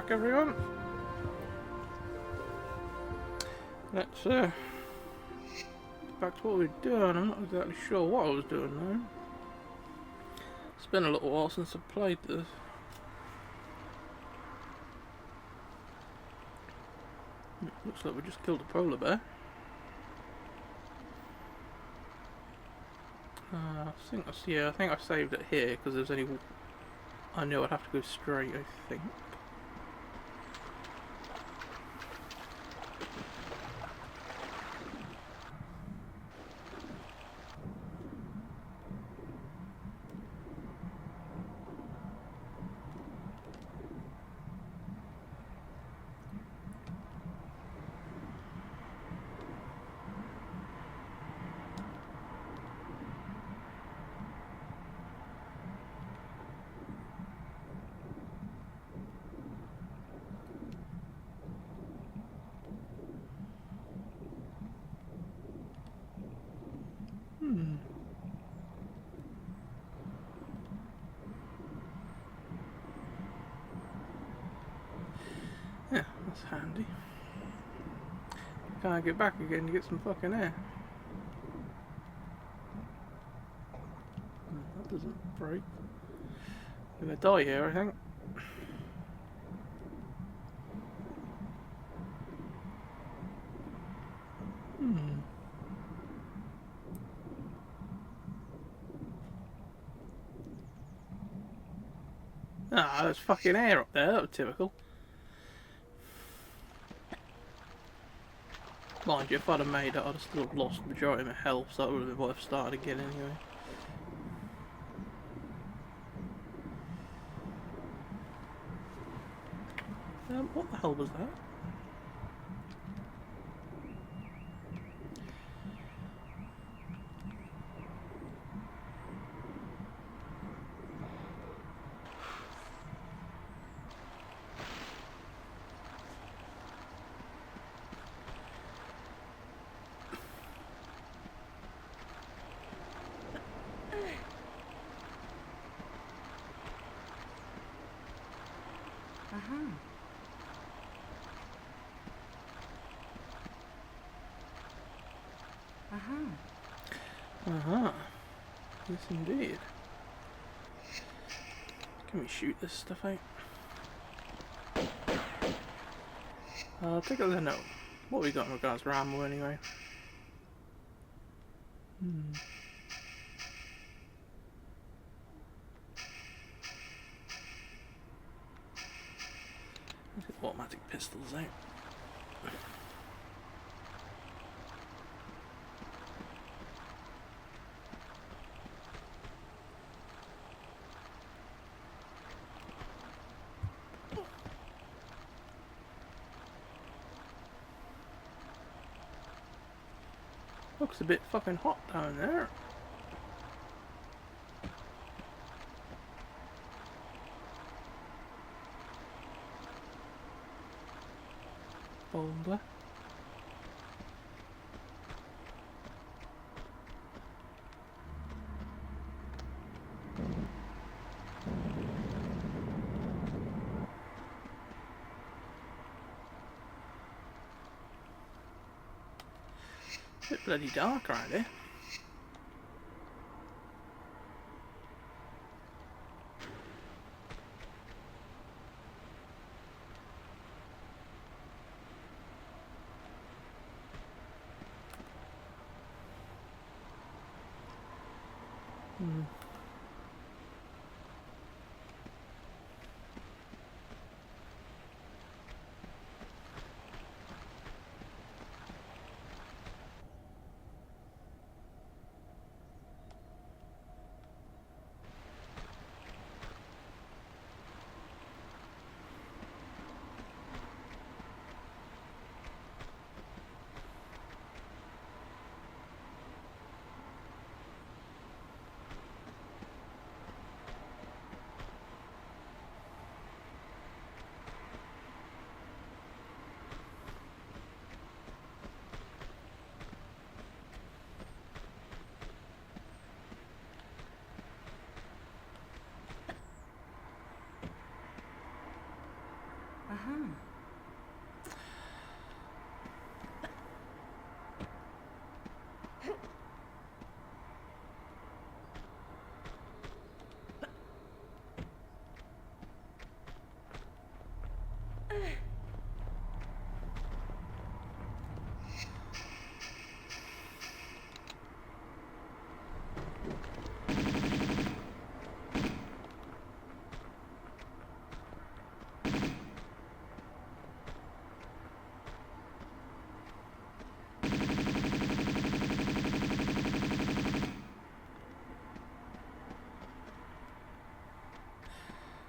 back, everyone. Let's get back to what we're doing. I'm not exactly sure what I was doing though. It's been a little while since I played this. Looks like we just killed a polar bear. I think I saved it here because there's only. I knew I'd have to go straight. I think. Yeah, that's handy. Can't get back again to get some fucking air. That doesn't break. I'm gonna die here, I think. Ah, there's fucking air up there. That was typical. Mind you, if I'd have made it, I'd have still lost the majority of my health, so that would have been worth starting again anyway. What the hell was that? Yes, indeed. Can we shoot this stuff out? I'll take a note. What we got in regards to ammo anyway? Let's get automatic pistols out. Looks a bit fucking hot down there. Boulder. It's a bit bloody dark around here.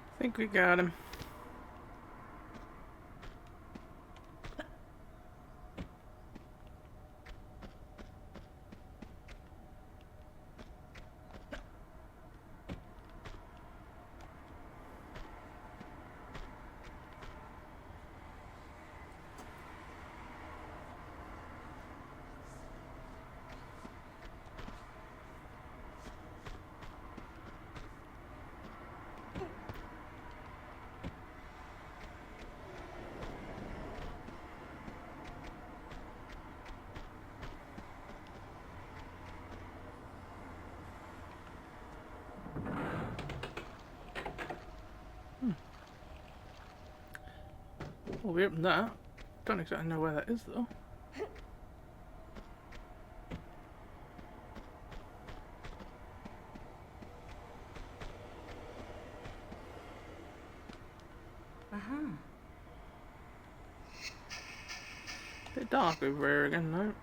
I think we got him. Well, we opened that. Don't exactly know where that is though. Bit dark over here again though.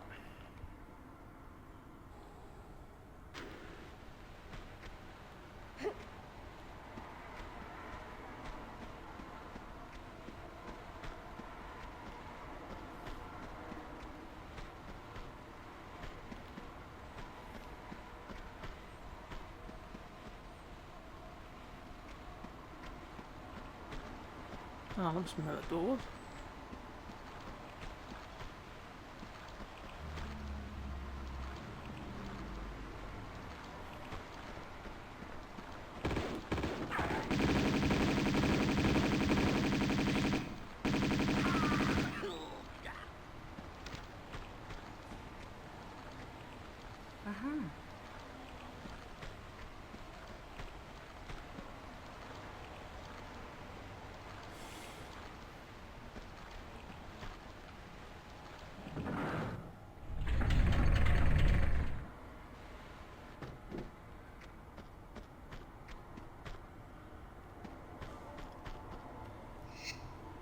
Oh, there's some other doors.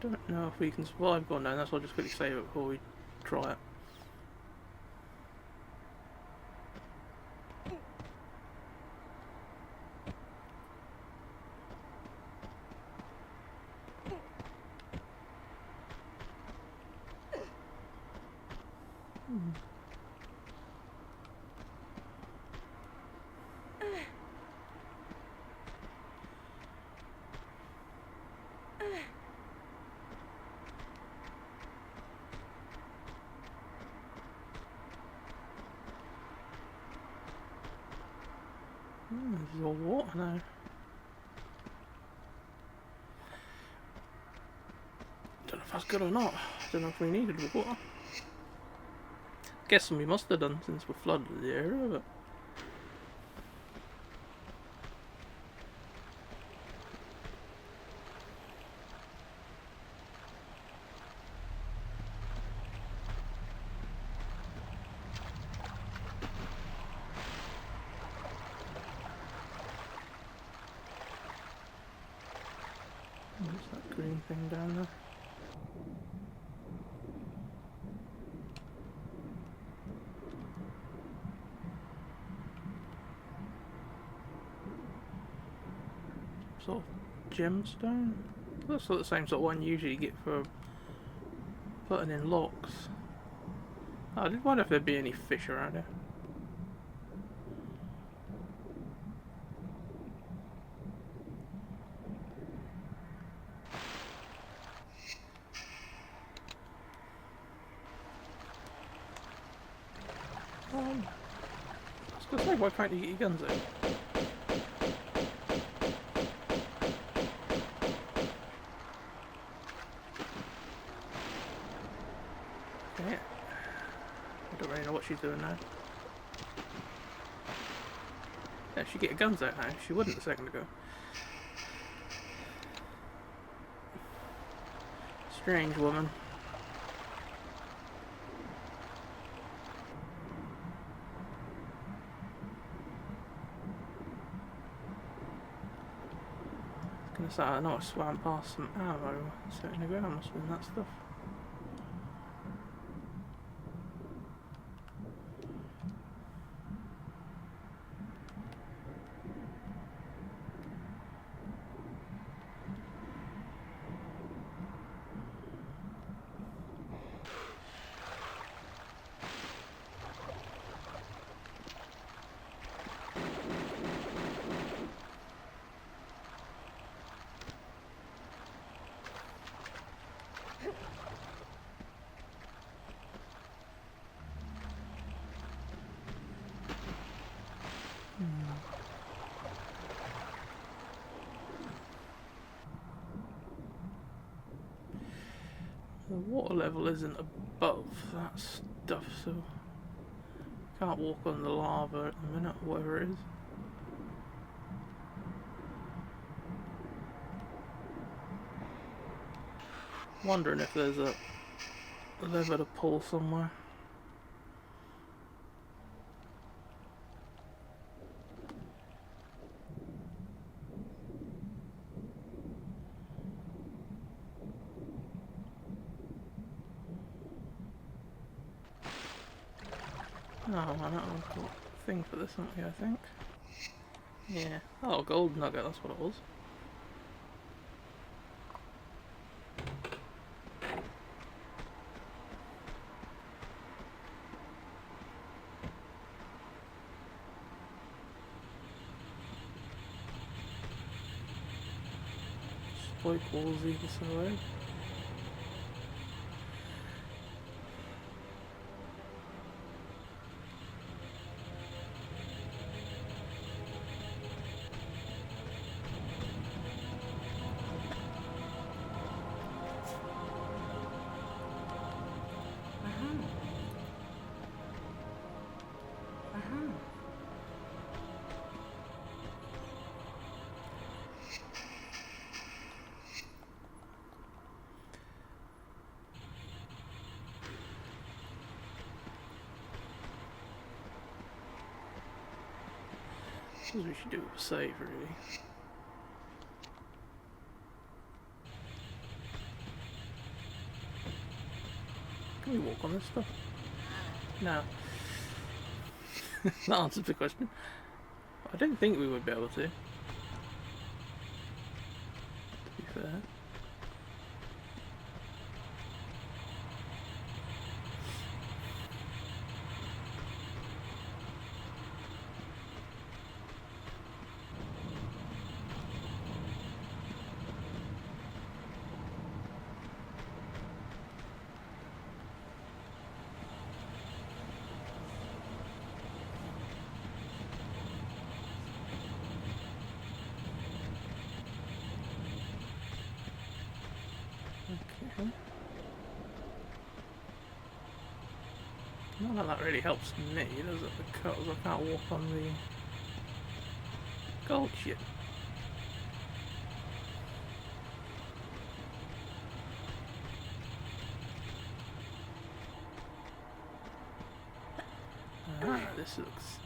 Don't know if we can survive going down, that's why I'll just quickly save it before we try it. This is all water now. Don't know if that's good or not. Don't know if we needed water. Guessing we must have done since we flooded the area, but what's that green thing down there? Sort of gemstone? Looks like the same sort of one you usually get for putting in locks. I did wonder if there'd be any fish around here. I was gonna say, why can't you get your guns out? what she's doing now. Yeah, she get her guns out now. She wouldn't a second ago. Strange woman. I was gonna say, I know I swam past some ammo a second ago. That must have been that stuff. The water level isn't above that stuff, so can't walk on the lava at the minute, whatever it is. Wondering if there's a lever to pull somewhere. Oh, I don't know, I've got a thing for this, haven't we, I think? Yeah. Oh, gold nugget, that's what it was. Spike walls either side. I suppose we should do a save, really. Can we walk on this stuff? No. That answers the question. I don't think we would be able to. To be fair. Okay. None of that really helps me, does it? Because I can't walk on the gold shit. Ah, this looks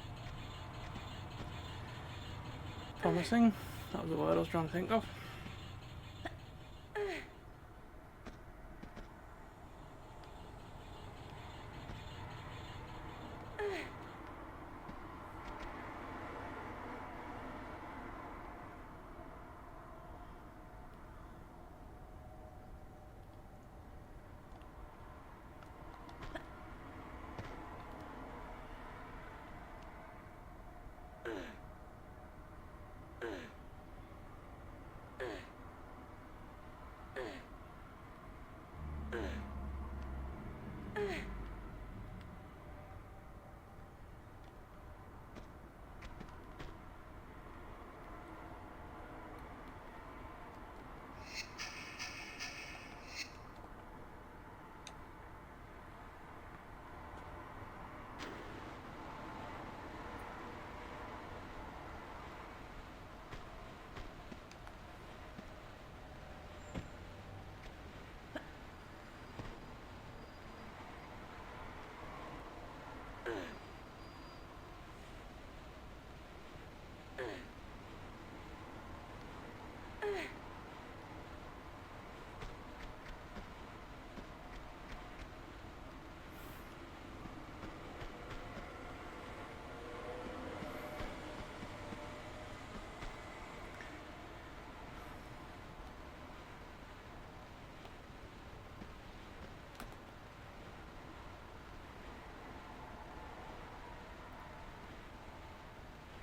promising. That was the word I was trying to think of.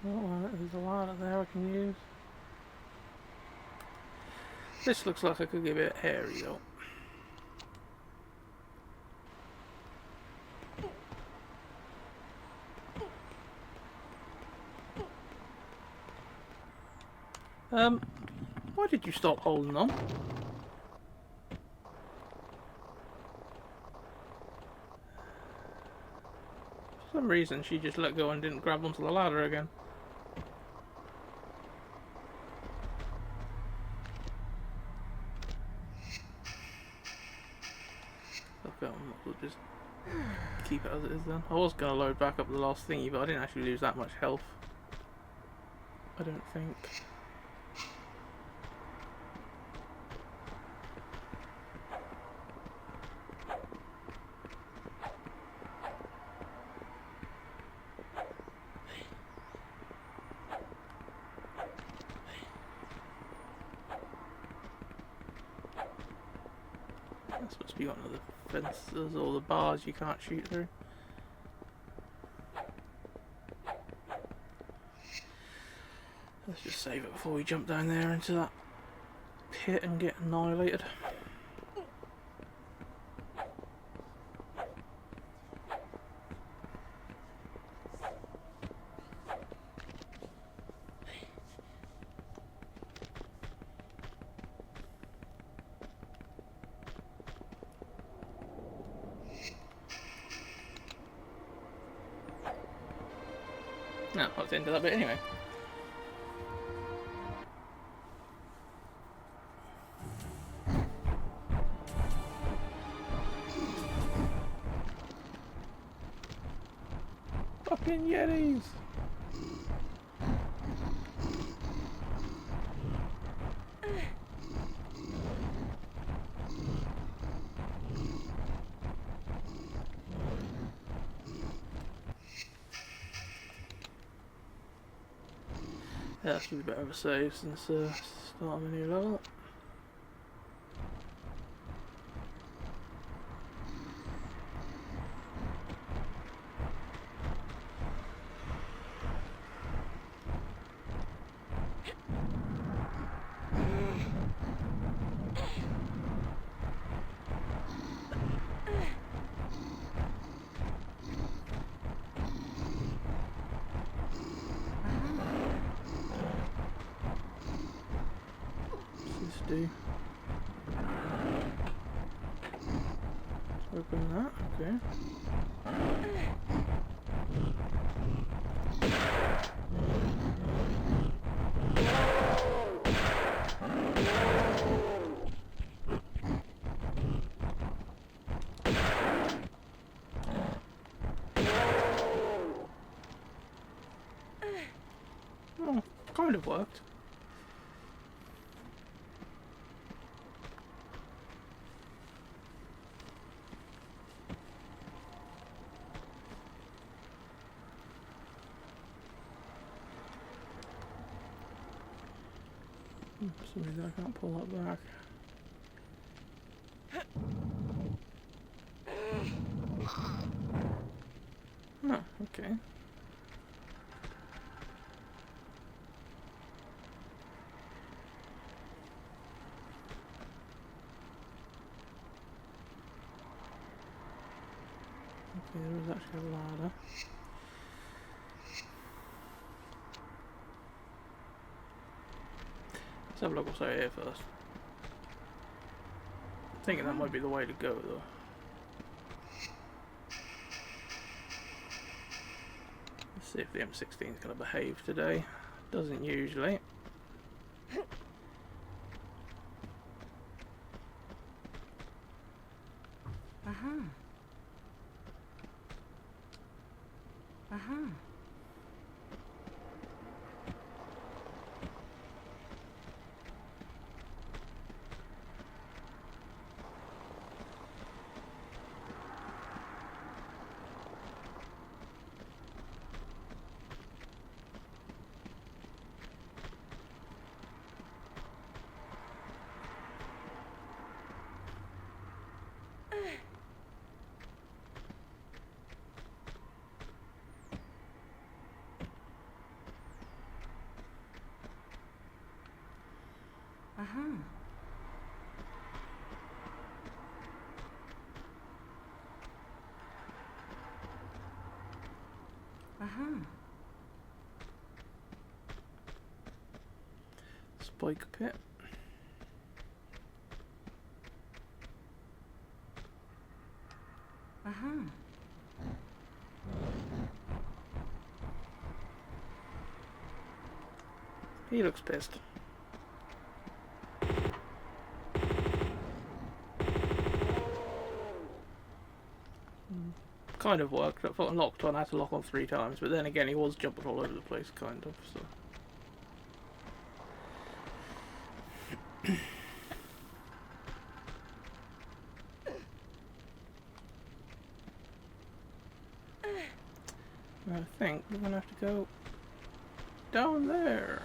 Oh, there's a ladder there I can use. This looks like it could get a bit hairy though. Why did you stop holding on? For some reason she just let go and didn't grab onto the ladder again. Okay, we'll just keep it as it is then. I was going to load back up the last thingy, but I didn't actually lose that much health. I don't think. That's supposed to be one of the fences or the bars you can't shoot through. Let's just save it before we jump down there into that pit and get annihilated. No, that's the end of that bit anyway. Fucking Yetis! Yeah, that's really better of a save since starting a new level. Do. Open that, okay. Oh, kind of worked. For some reason I can't pull that back. Oh, okay. Okay, there is actually a ladder. Let's have a look what's out here first. I'm thinking that might be the way to go though. Let's see if the M16 is going to behave today. Doesn't usually. Uh-huh. Uh-huh. Spike pit. Uh-huh. He looks pissed. Kind of worked. I thought I locked on, I had to lock on 3 times, but then again he was jumping all over the place, kind of, so. I think we're gonna have to go down there.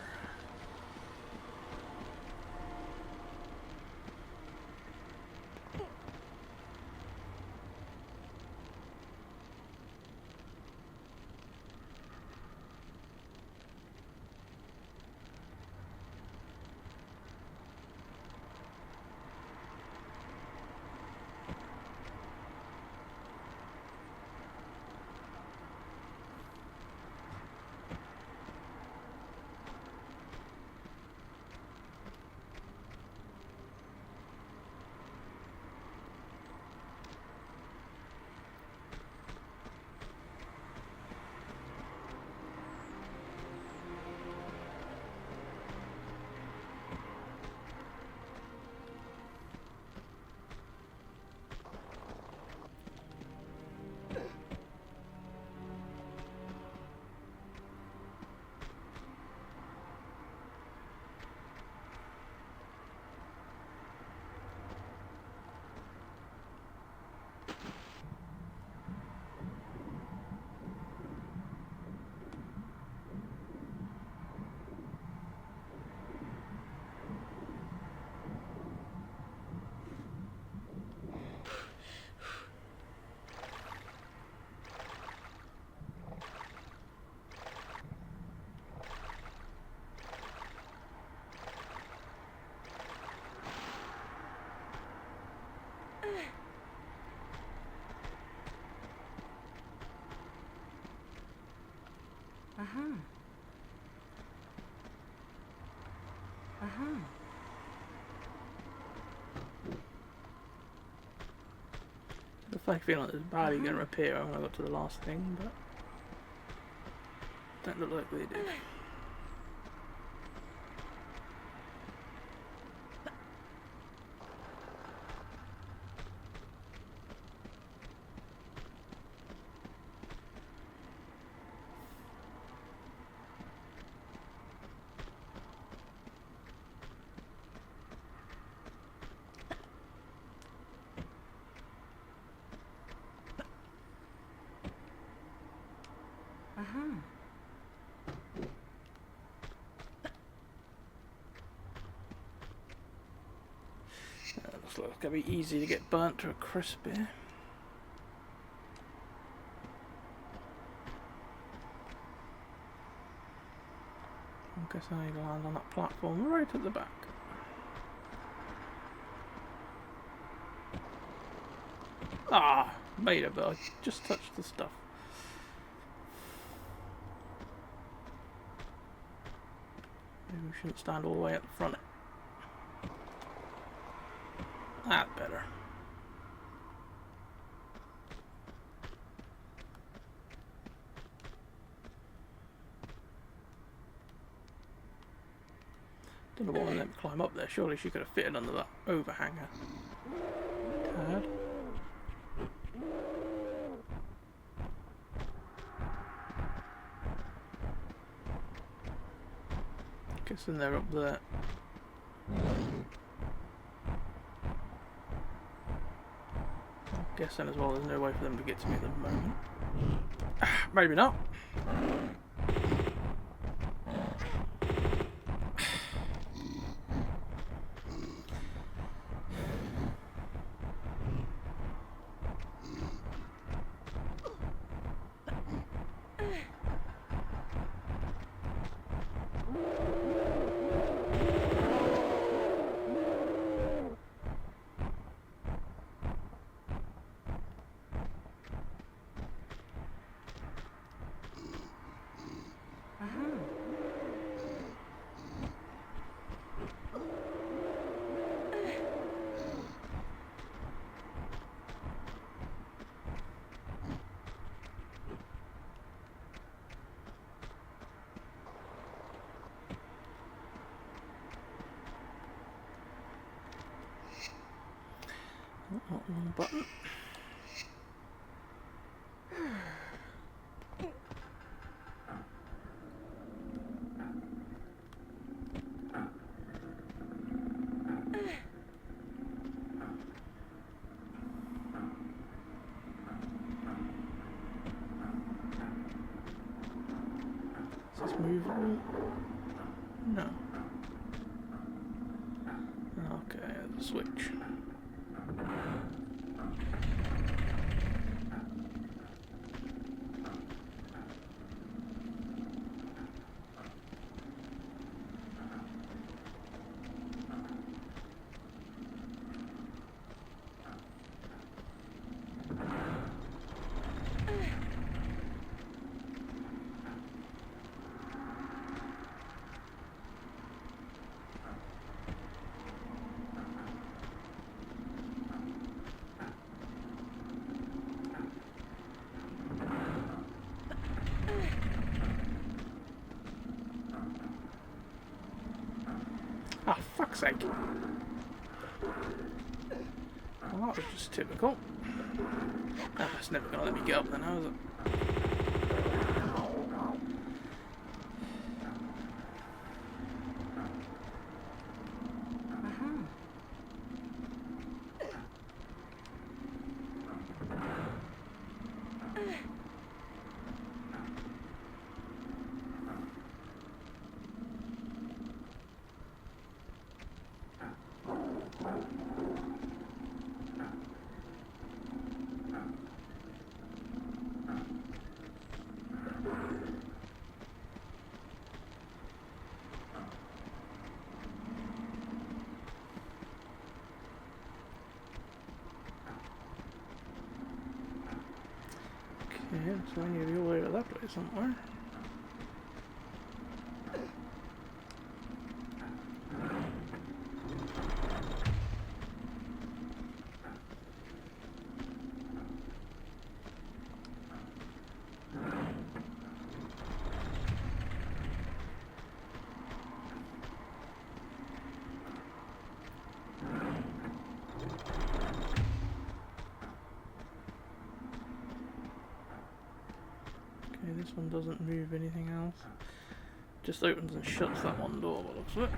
Uh-huh. Uh-huh. The funny feeling like there's barely gonna appear when I got to the last thing, but don't look like they did. Uh-huh. Looks like it's gonna be easy to get burnt to a crisp here. I guess I need to land on that platform right at the back. Ah, made it, but I just touched the stuff. Maybe we shouldn't stand all the way at the front. That's better. Don't know why I let me climb up there. Surely she could have fitted under that overhanger. Tad. Guessing they're up there. Guessing as well there's no way for them to get to me at the moment. Maybe not. Wrong button. Is this movable? No. Okay, there's a switch. Ah, fuck's sake. Well, that was just typical. Ah, it's never gonna let me get up there now, is it? Uh-huh. Okay, so I need to be all over that way somewhere. Okay, this one doesn't move anything else. Just opens and shuts that one door, by the looks of it.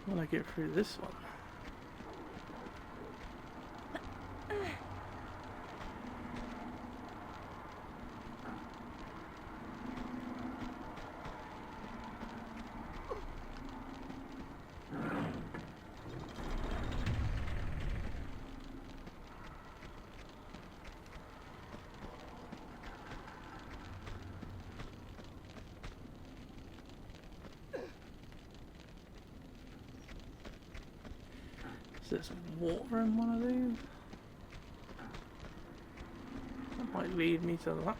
When I get through this one. There's water in one of these. That might lead me to that.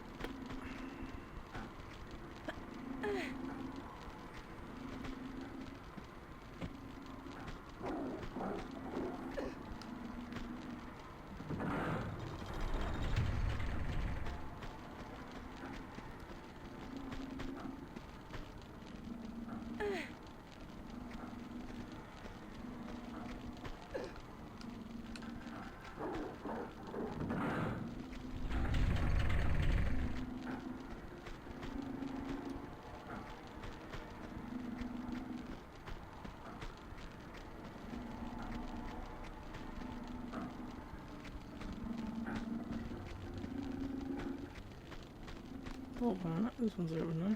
Oh man, this one's open now.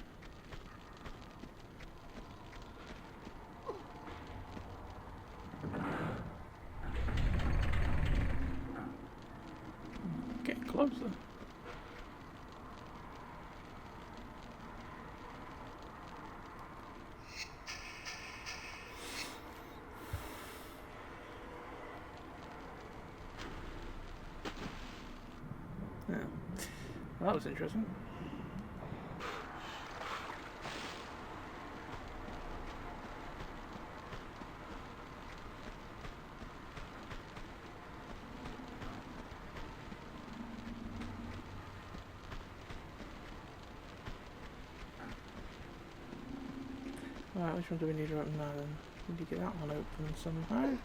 Getting closer. Yeah, well, that was interesting. Right, which one do we need to open now then? We need to get that one open somehow.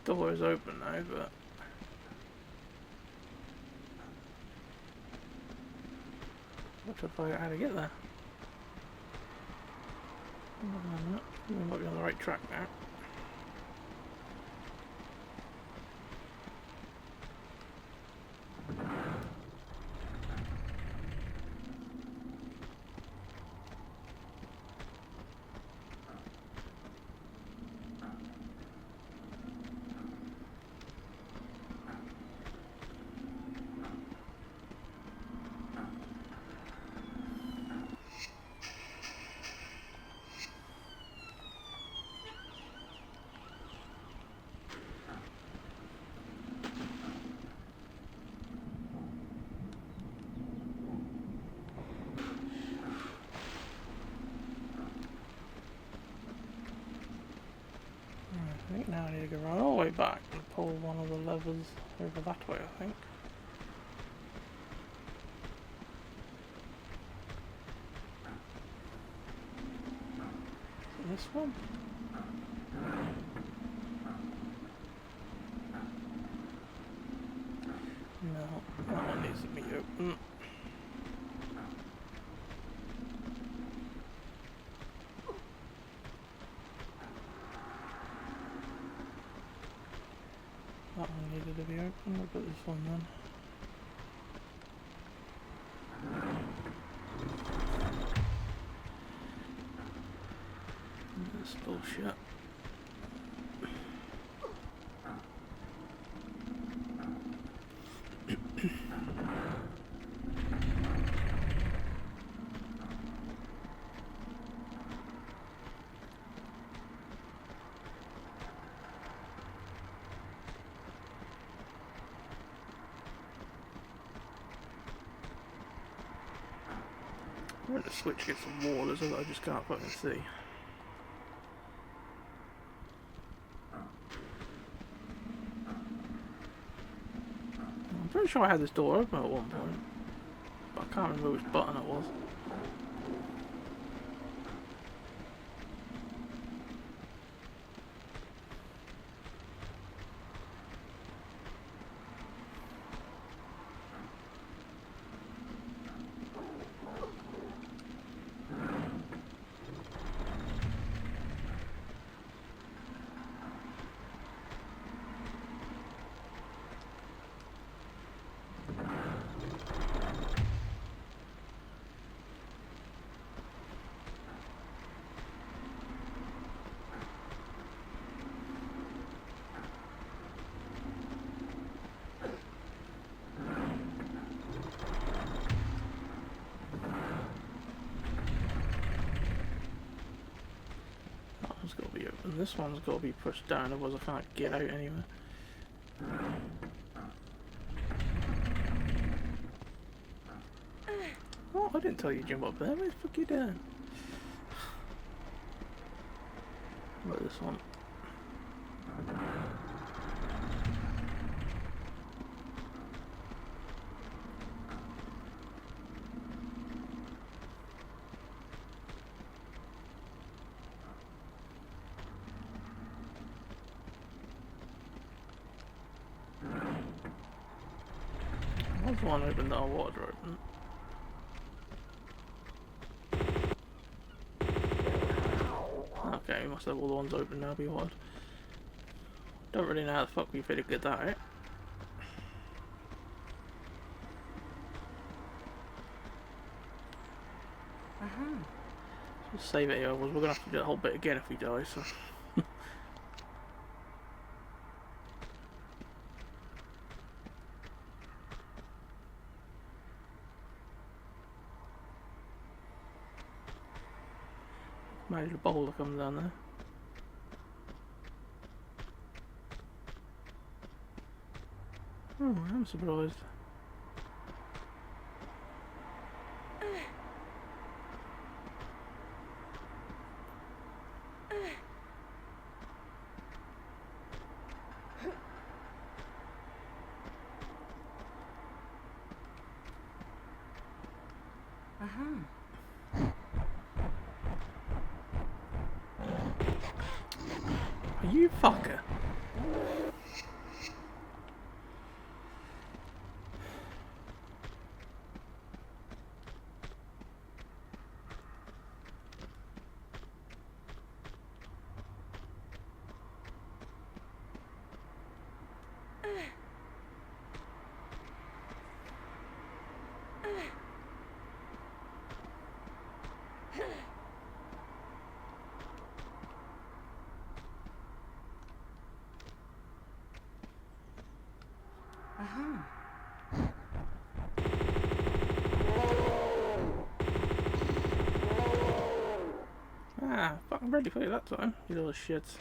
Door is open now, but what if I how to get there? We might be on the right track now. I think now I need to go run all the way back and pull one of the levers over that way, I think. Is it this one? No, that one needs to be open. That one needed to be open. Look at this one then. That's bullshit. Where the switch gets some water so that I just can't fucking see. I'm pretty sure I had this door open at one point, but I can't remember which button it was. It's got to be open. This one's got to be pushed down, otherwise I can't get out anywhere. Oh, I didn't tell you to jump up there. Where the fuck are you doing? What about this one? What's the one open that our water open? Okay, we must have all the ones open now, be what? Don't really know how the fuck we figured that out. Just save it here, otherwise we're gonna have to do the whole bit again if we die, so. Imagine a boulder comes down there. Oh, I'm surprised. Uh-huh. You fucker. Uh-huh. Ah, fucking ready for you that time, you little shits.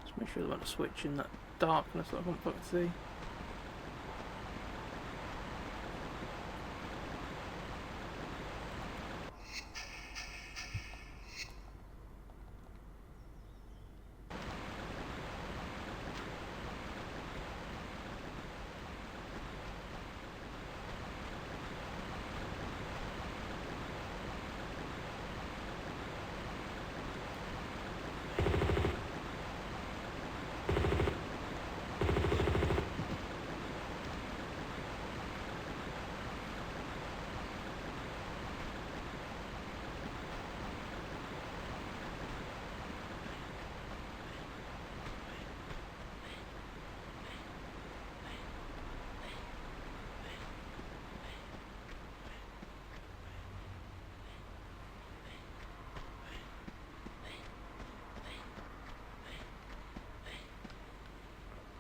Just make sure they want to switch in that darkness that I can't fucking see.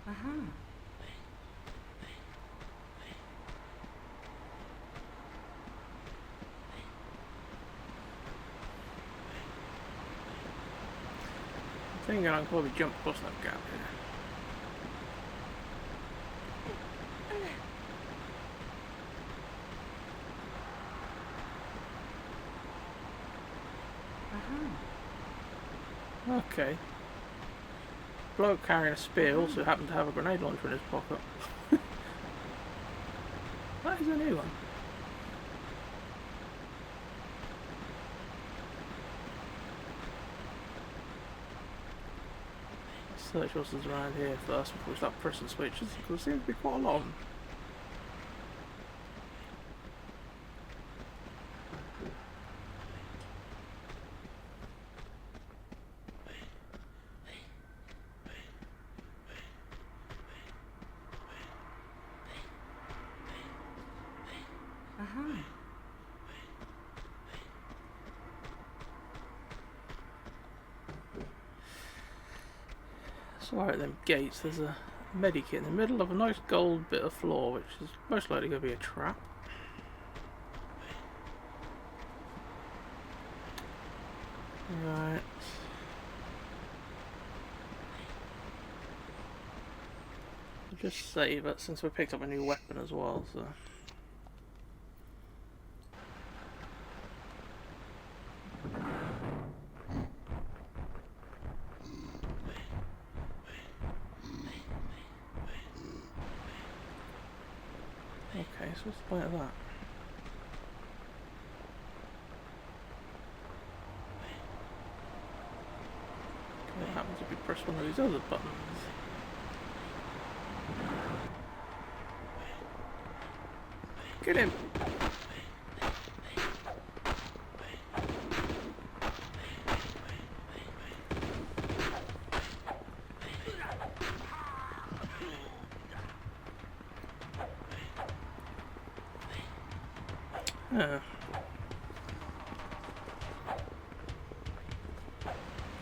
Uh-huh. I'm thinking I can probably jump across that gap here. Uh-huh. Okay. Bloke carrying a spear also happened to have a grenade launcher in his pocket. That is a new one. Let's search what's around here first before we start pressing switches, because there seems to be quite a lot of them. Uh-huh. So right at them gates, there's a medikit in the middle of a nice gold bit of floor, which is most likely going to be a trap. Right. I'll just save it since we picked up a new weapon as well, so. Okay, so what's the point of that? Okay, what happens if you press one of these other buttons? Get him!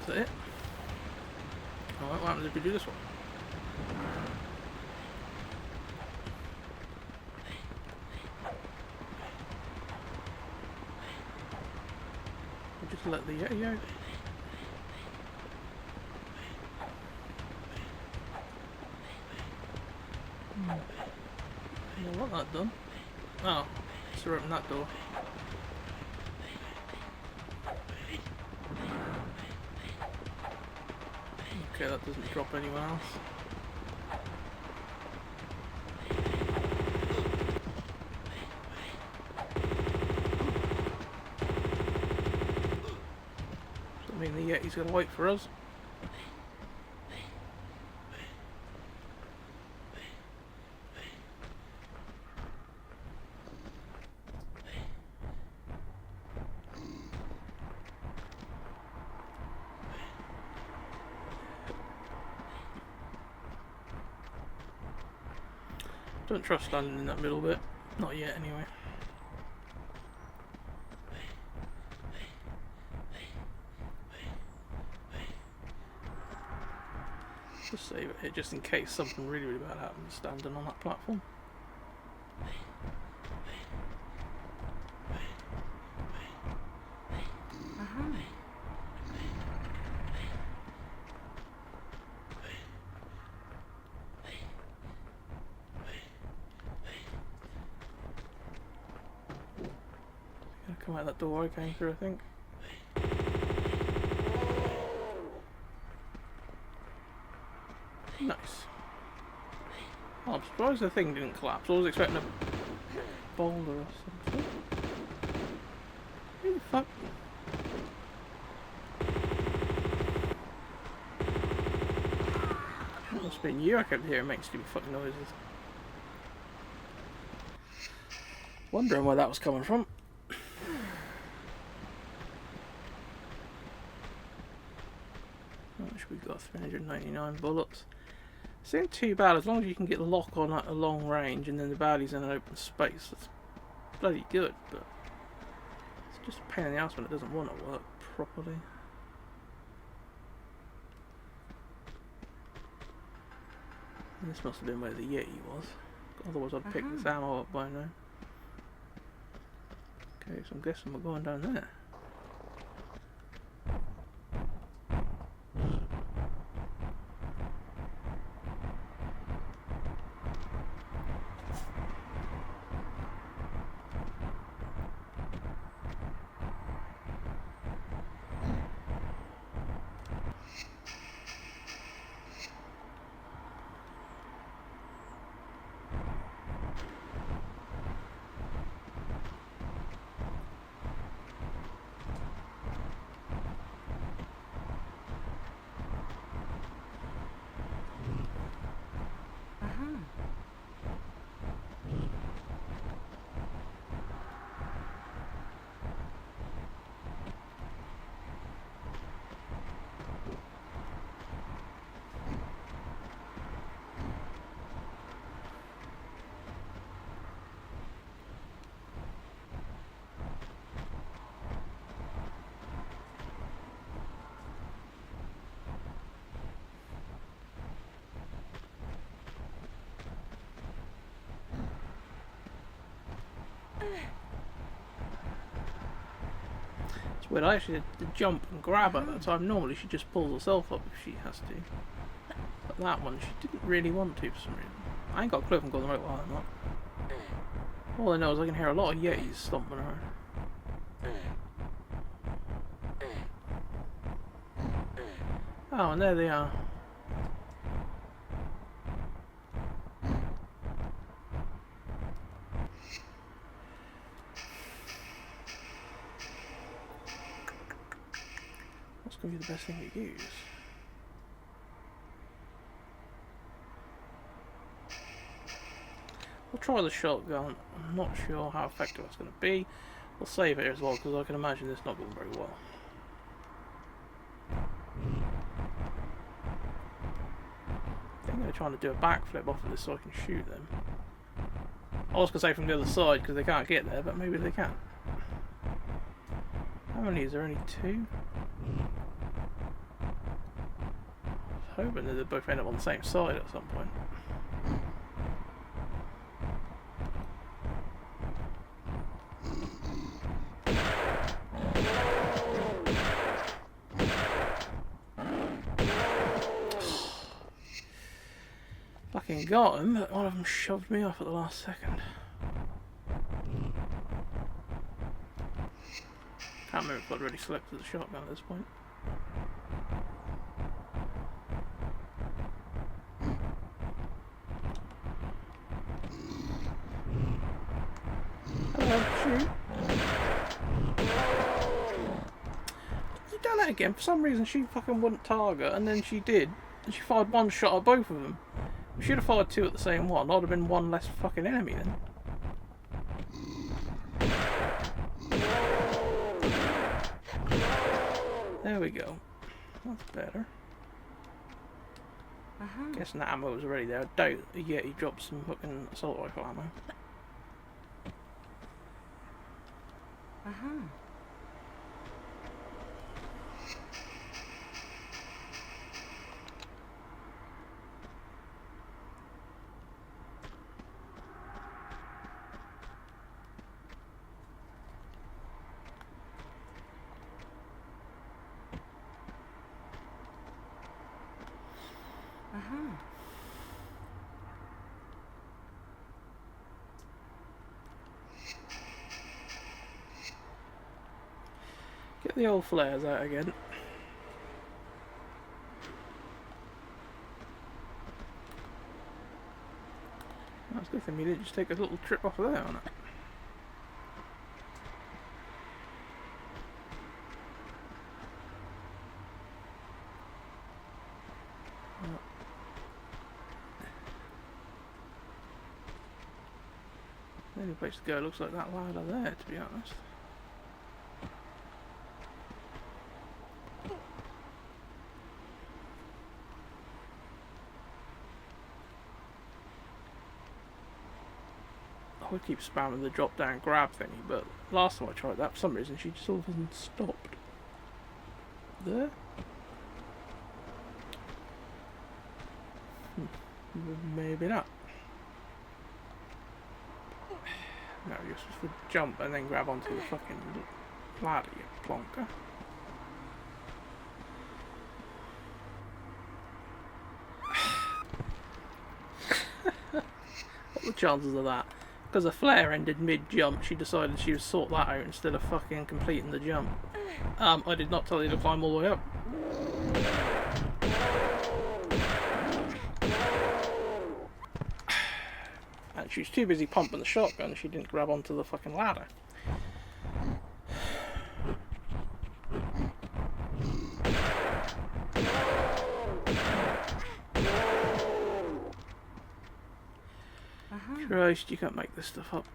Is that it? Alright, what happens if we do this one? Just let the Yeti out. I want that done. Oh, let's open that door. Okay, that doesn't drop anyone else. Does that mean the Yeti's gonna wait for us? Don't trust standing in that middle bit. Not yet, anyway. Just save it here, just in case something really, really bad happens standing on that platform. Come out that door I came through, I think. Nice. Oh, I'm surprised the thing didn't collapse. I was expecting a boulder or something. Who the fuck? That must have been you I kept hearing make stupid fucking noises. Wondering where that was coming from. We've got 399 bullets. This isn't too bad as long as you can get the lock on at a long range and then the body's in an open space. That's bloody good, but it's just a pain in the ass when it doesn't want to work properly. And this must have been where the Yeti was. Otherwise I'd pick this ammo up by now. Okay, so I'm guessing we're going down there. It's weird, I actually had to jump and grab her at that time. Normally she just pulls herself up if she has to. But that one, she didn't really want to for some reason. I ain't got a clue if I'm going the right way or not. All I know is I can hear a lot of Yetis stomping her. Oh, and there they are. What's going to be the best thing to use? We'll try the shotgun. I'm not sure how effective it's going to be. We'll save it here as well because I can imagine this not going very well. I think they're trying to do a backflip off of this so I can shoot them. I was going to say from the other side because they can't get there, but maybe they can. How many is there? Only two? I was hoping that they both end up on the same side at some point. fucking got him, but one of them shoved me off at the last second. Can't remember if I'd already selected the shotgun at this point. Hello, shoot. You done that again. For some reason she fucking wouldn't target, and then she did. And she fired one shot at both of them. We should have fired two at the same one. I'd have been one less fucking enemy then. There we go. That's better. Guessing that ammo was already there. I doubt yet he dropped some fucking assault rifle ammo. Get the old flares out again. That's good thing we did just take a little trip off of there on it. The only place to go looks like that ladder there, to be honest. I would keep spamming the drop down grab thingy, but last time I tried that, for some reason she just all of a sudden stopped. There? Maybe not. No, you're supposed to jump and then grab onto the fucking ladder, you plonker. What are the chances of that? Because the flare ended mid-jump, she decided she would sort that out instead of fucking completing the jump. I did not tell you to climb all the way up. And she was too busy pumping the shotgun, she didn't grab onto the fucking ladder. Christ, you can't make this stuff up.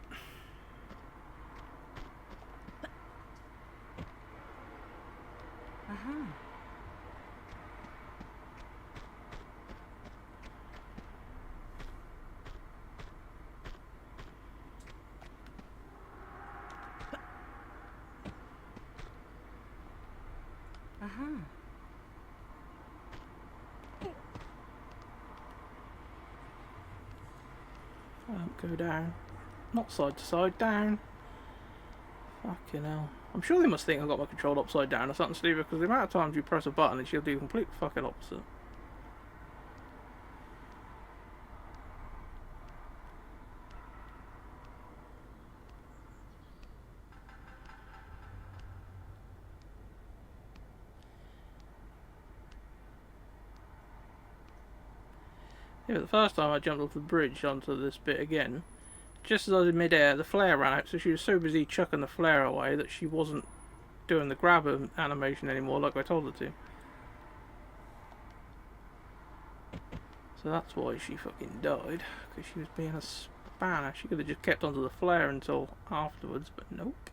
Go down. Not side to side, down. Fucking hell. I'm sure they must think I've got my control upside down or something, Steve, because the amount of times you press a button and she'll do the complete fucking opposite. Yeah, but the first time I jumped off the bridge onto this bit again, just as I was in mid-air, the flare ran out, so she was so busy chucking the flare away that she wasn't doing the grab animation anymore like I told her to. So that's why she fucking died, because she was being a spanner. She could have just kept onto the flare until afterwards, but nope.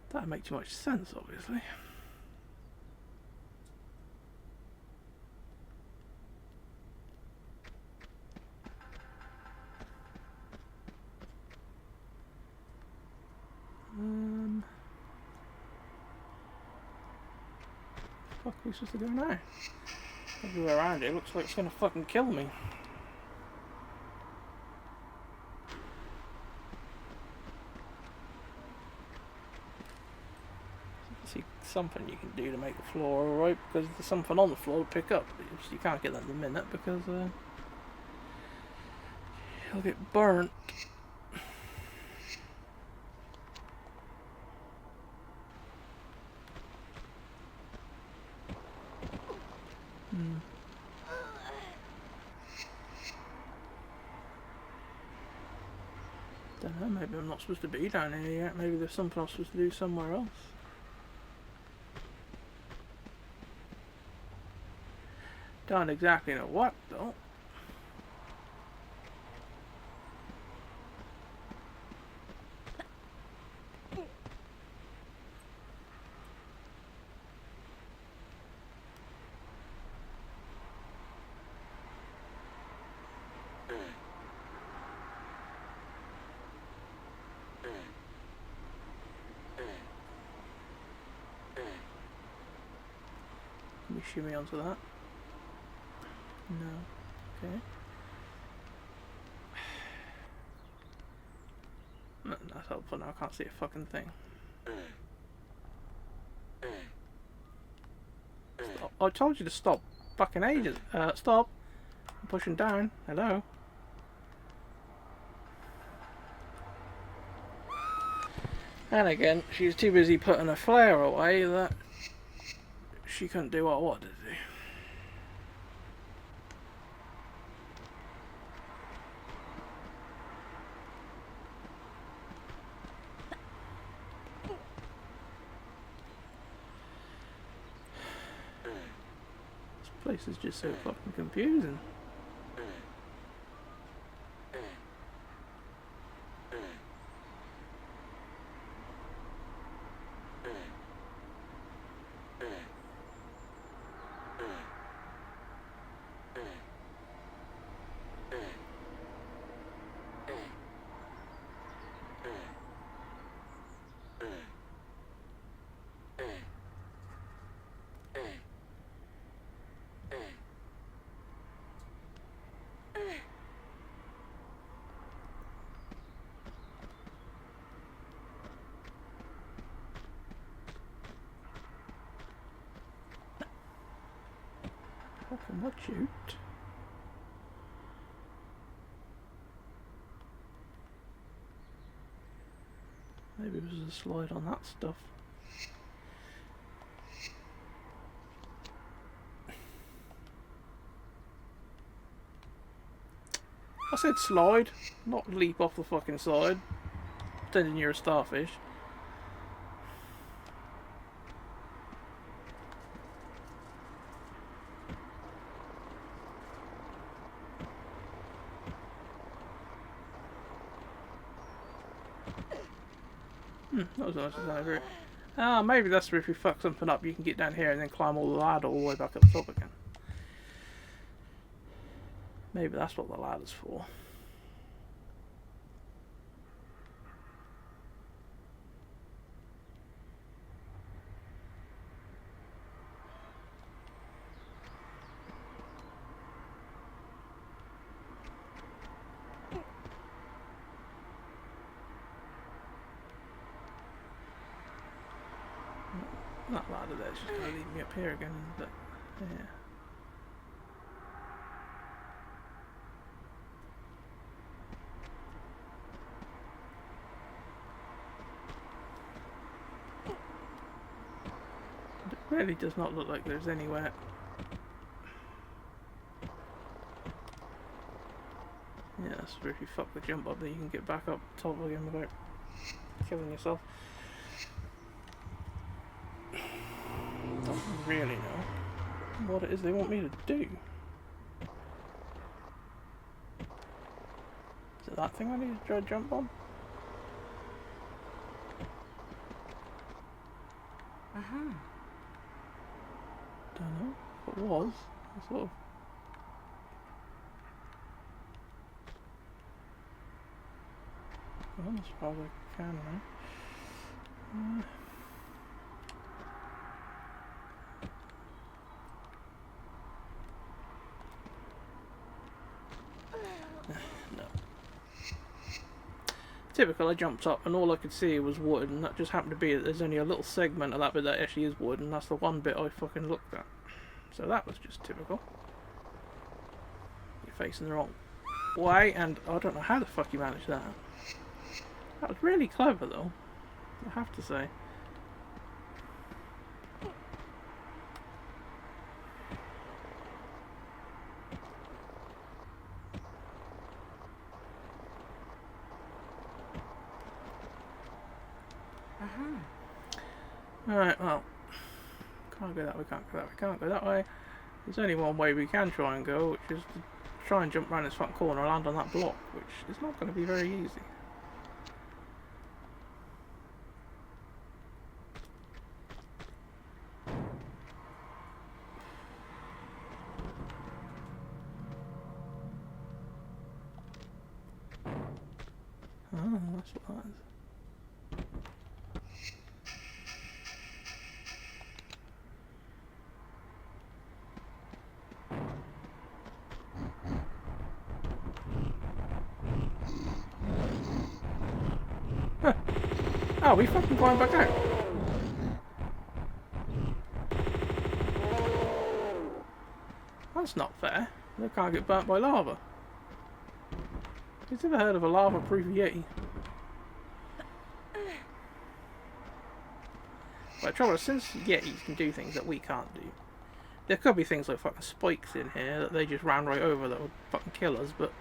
That would make too much sense, obviously. Fuck are we supposed to do now? Everywhere around it looks like it's gonna fucking kill me. See something you can do to make the floor alright, because there's something on the floor to pick up. You can't get that in a minute because I'll get burnt. Don't know, maybe I'm not supposed to be down here yet. Maybe there's something I'm supposed to do somewhere else. Don't exactly know what, though. Can we shimmy onto that? No. Okay. That's helpful now. I can't see a fucking thing. Stop. I told you to stop. Fucking ages. Stop. I'm pushing down. Hello. And again, she was too busy putting a flare away that she couldn't do what I wanted to do. This place is just so fucking confusing. Fucking what, shoot? Maybe it was a slide on that stuff. I said slide, not leap off the fucking side. Pretending you're a starfish. That was nice to over it. Ah, maybe that's if you fuck something up, you can get down here and then climb all the ladder all the way back up the top again. Maybe that's what the ladder's for. That ladder there's just going to lead me up here again, but yeah. It really does not look like there's anywhere. Yeah, that's where if you fuck the jump up, then you can get back up top again without killing yourself. Don't really know what it is they want me to do. Is it that thing I need to try to jump on? Don't know. If it was, I sort of. Well, as far as I can now. No. Typical, I jumped up and all I could see was wood, and that just happened to be that there's only a little segment of that bit that actually is wood, and that's the one bit I fucking looked at. So that was just typical. You're facing the wrong way, and I don't know how the fuck you managed that. That was really clever, though, I have to say. Alright, well, can't go that way, can't go that way, can't go that way. There's only one way we can try and go, which is to try and jump around this front corner and land on that block, which is not going to be very easy. Oh, that's what that is. Huh. Oh, we fucking climbed back out. That's not fair. They can't get burnt by lava. Who's ever heard of a lava-proof Yeti? But the trouble is, since Yetis can do things that we can't do, there could be things like fucking spikes in here that they just ran right over that would fucking kill us, but...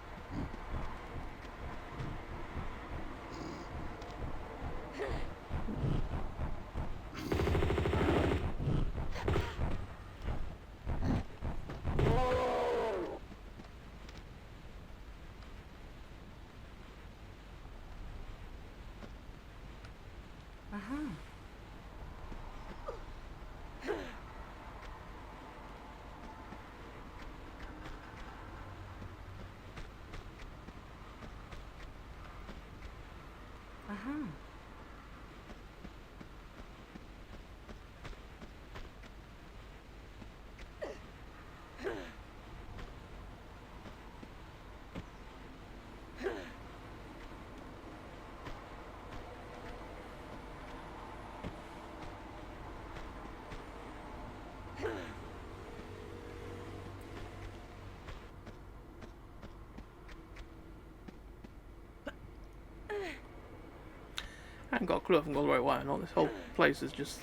I haven't got a clue if I'm going the right way or not. This whole place is just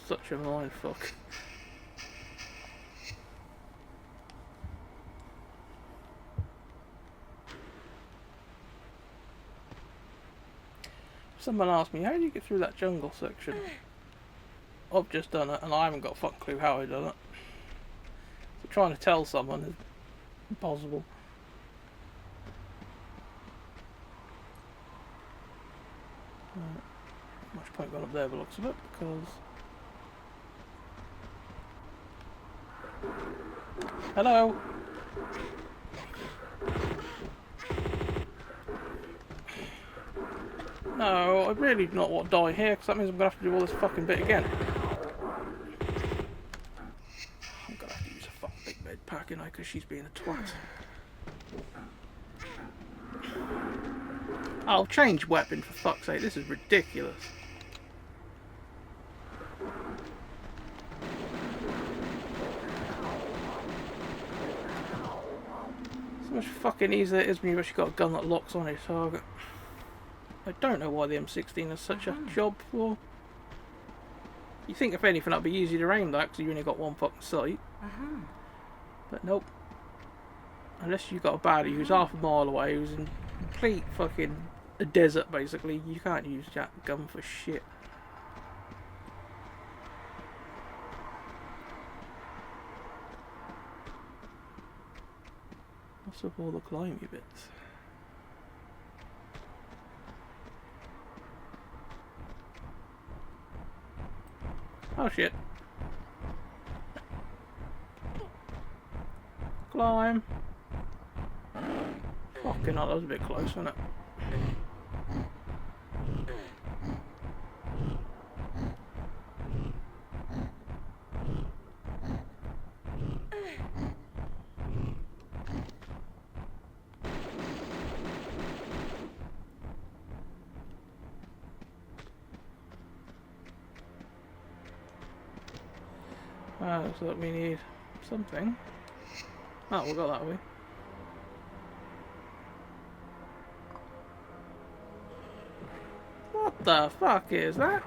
such a mindfuck. Someone asked me, how do you get through that jungle section? I've just done it and I haven't got a fucking clue how I done it. So trying to tell someone is impossible. Much point going up there by the looks of it, because... Hello? No, I really do not want to die here, because that means I'm going to have to do all this fucking bit again. I'm going to have to use a fucking big med pack, you know, because she's being a twat. I'll change weapon, for fuck's sake, this is ridiculous. So much fucking easier it is when you've actually got a gun that locks on a target. I don't know why the M16 is such a job for. You think if anything that'd be easy to aim that because you only got one fucking sight. But nope. Unless you've got a baddie who's half a mile away, who's in complete fucking a desert basically, you can't use that gun for shit. What's up all the climby bits? Oh shit. Climb. Fucking hell, that was a bit close, wasn't it? So that we need something. Oh, we got that way. the fuck is that?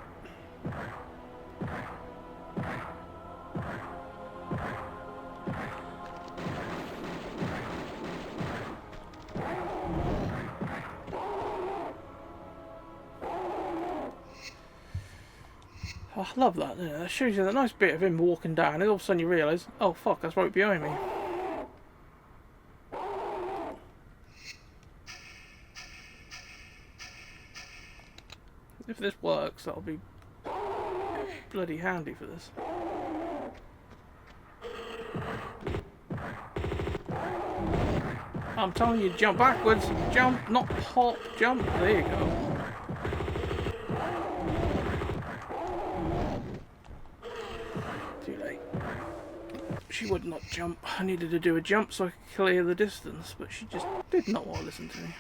Oh, I love that. Yeah, that shows you the nice bit of him walking down, and all of a sudden you realise, oh fuck, that's right behind me. If this works, that'll be bloody handy for this. I'm telling you, jump backwards, jump, not hop, jump. There you go. Too late. She would not jump. I needed to do a jump so I could clear the distance, but she just did not want to listen to me.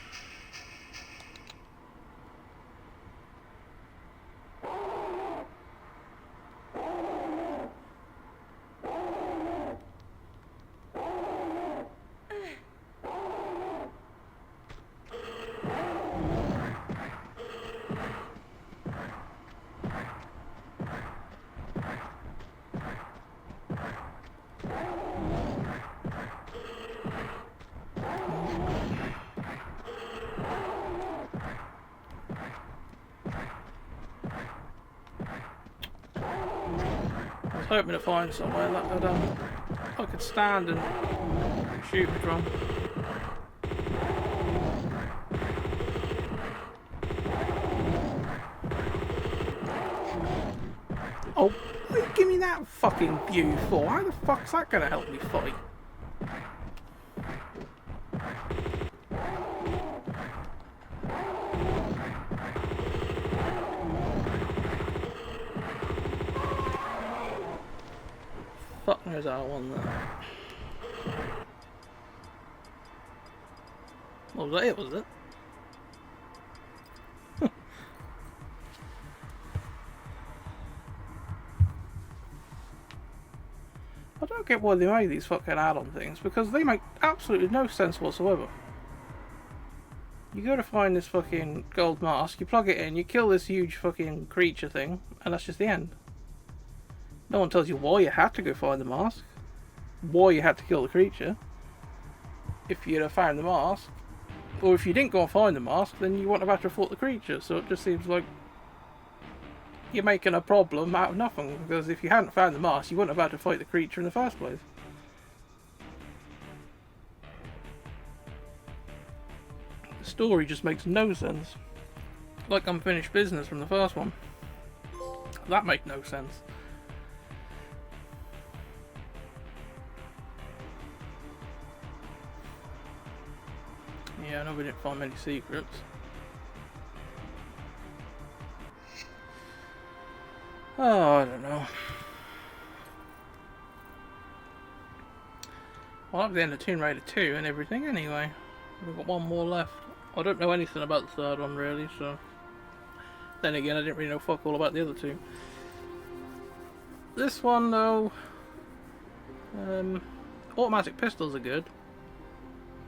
I was hoping to find somewhere that I could stand and shoot from. Oh, what are you giving me that fucking view for? How the fuck's that gonna help me fight? Fuck knows how I won that. What was that? It was it? I don't get why they made these fucking add-on things, because they make absolutely no sense whatsoever. You go to find this fucking gold mask, you plug it in, you kill this huge fucking creature thing, and that's just the end. No one tells you why you had to go find the mask, why you had to kill the creature. If you'd have found the mask, or if you didn't go and find the mask, then you wouldn't have had to fought the creature. So it just seems like you're making a problem out of nothing, because if you hadn't found the mask, you wouldn't have had to fight the creature in the first place. The story just makes no sense. Like unfinished business from the first one. That made no sense. Yeah, I know we didn't find many secrets. Oh, I don't know. I like the end of Tomb Raider 2 and everything anyway. We've got one more left. I don't know anything about the third one really, so... Then again, I didn't really know fuck all about the other two. This one though... automatic pistols are good.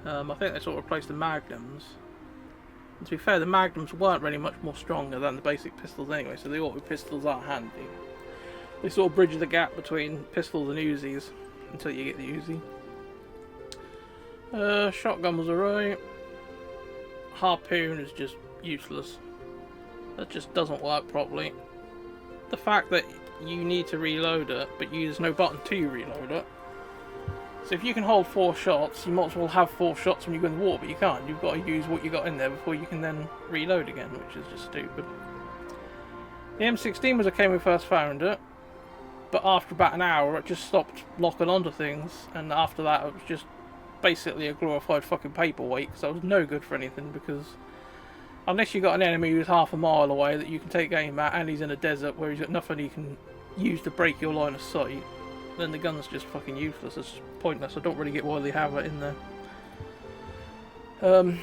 I think they sort of replaced the Magnums. And to be fair, the Magnums weren't really much more stronger than the basic pistols anyway, so the auto pistols are handy. They sort of bridge the gap between pistols and Uzis until you get the Uzi. Shotgun was alright. Harpoon is just useless. That just doesn't work properly. The fact that you need to reload it, but you use no button to reload it. So if you can hold 4 shots, you might as well have 4 shots when you go in the water, but you can't. You've got to use what you got in there before you can then reload again, which is just stupid. The M16 was okay when we first found it, but after about an hour it just stopped locking onto things, and after that it was just basically a glorified fucking paperweight, because that was no good for anything, because unless you got an enemy who's half a mile away that you can take aim at, and he's in a desert where he's got nothing he can use to break your line of sight, then the gun's just fucking useless. It's pointless. I don't really get why they have it in there. The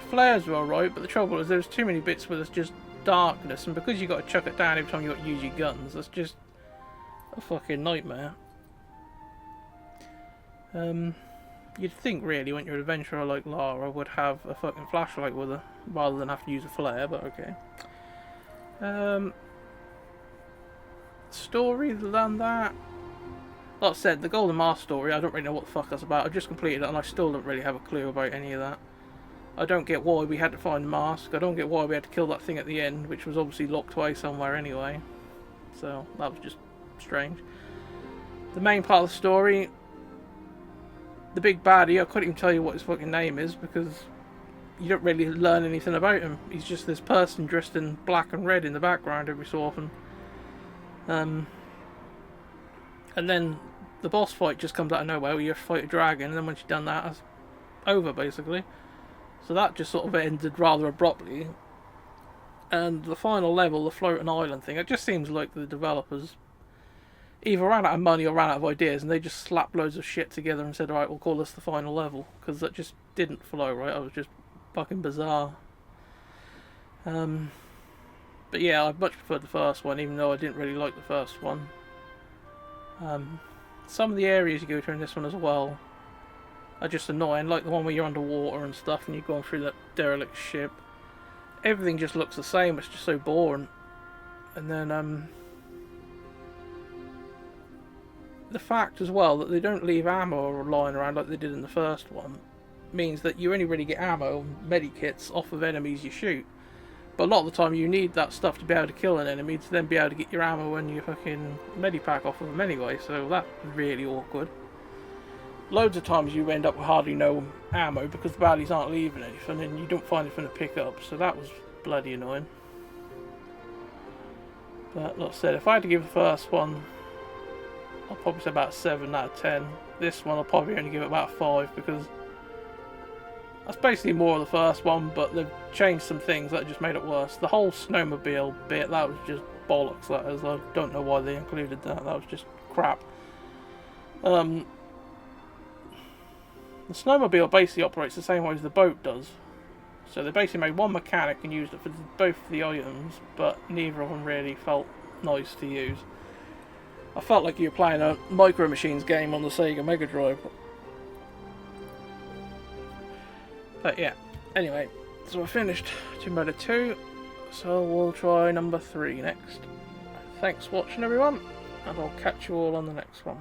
flares were alright, but the trouble is there's too many bits where there's just darkness, and because you got to chuck it down every time you got to use your guns, that's just a fucking nightmare. you'd think really when you're an adventurer like Lara would have a fucking flashlight with her rather than have to use a flare, but okay. Story than that. Like I said, the Golden Mask story, I don't really know what the fuck that's about. I've just completed it and I still don't really have a clue about any of that. I don't get why we had to find the mask. I don't get why we had to kill that thing at the end, which was obviously locked away somewhere anyway. So, that was just strange. The main part of the story, the big baddie, I couldn't even tell you what his fucking name is because you don't really learn anything about him. He's just this person dressed in black and red in the background every so often. And then the boss fight just comes out of nowhere where you have to fight a dragon, and then once you've done that, it's over basically. So that just sort of ended rather abruptly. And the final level, the floating island thing, it just seems like the developers either ran out of money or ran out of ideas, and they just slapped loads of shit together and said, alright, we'll call this the final level, because that just didn't flow right. It was just fucking bizarre. But yeah, I much preferred the first one, even though I didn't really like the first one. Some of the areas you go through in this one as well are just annoying, like the one where you're underwater and stuff and you're going through that derelict ship. Everything just looks the same, it's just so boring. And then the fact as well that they don't leave ammo lying around like they did in the first one means that you only really get ammo, medikits, off of enemies you shoot. But a lot of the time you need that stuff to be able to kill an enemy to then be able to get your ammo and your fucking medipack off of them anyway, so that's really awkward. Loads of times you end up with hardly no ammo because the baddies aren't leaving anything and you don't find anything to pick up, so that was bloody annoying. But like I said, if I had to give the first one, I'll probably say about 7 out of 10. This one I'll probably only give it about 5 because that's basically more of the first one, but they've changed some things that just made it worse. The whole snowmobile bit, that was just bollocks, that is. I don't know why they included that. That was just crap. The snowmobile basically operates the same way as the boat does. So they basically made one mechanic and used it for both the items, but neither of them really felt nice to use. I felt like you were playing a Micro Machines game on the Sega Mega Drive. But yeah, anyway, so I finished Tomb Raider 2, so we'll try number 3 next. Thanks for watching everyone, and I'll catch you all on the next one.